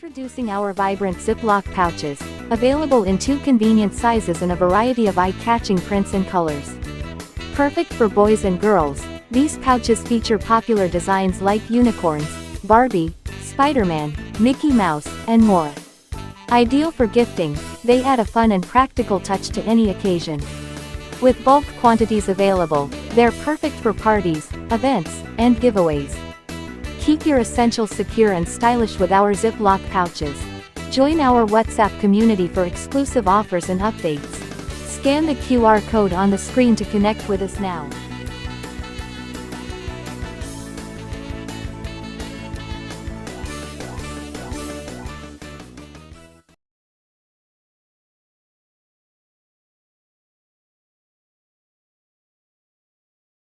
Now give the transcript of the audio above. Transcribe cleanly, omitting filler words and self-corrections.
Introducing our vibrant Ziploc pouches, available in 2 convenient sizes and a variety of eye-catching prints and colors. Perfect for boys and girls, these pouches feature popular designs like unicorns, Barbie, Spider-Man, Mickey Mouse, and more. Ideal for gifting, they add a fun and practical touch to any occasion. With bulk quantities available, they're perfect for parties, events, and giveaways. Keep your essentials secure and stylish with our Ziploc pouches. Join our WhatsApp community for exclusive offers and updates. Scan the QR code on the screen to connect with us now.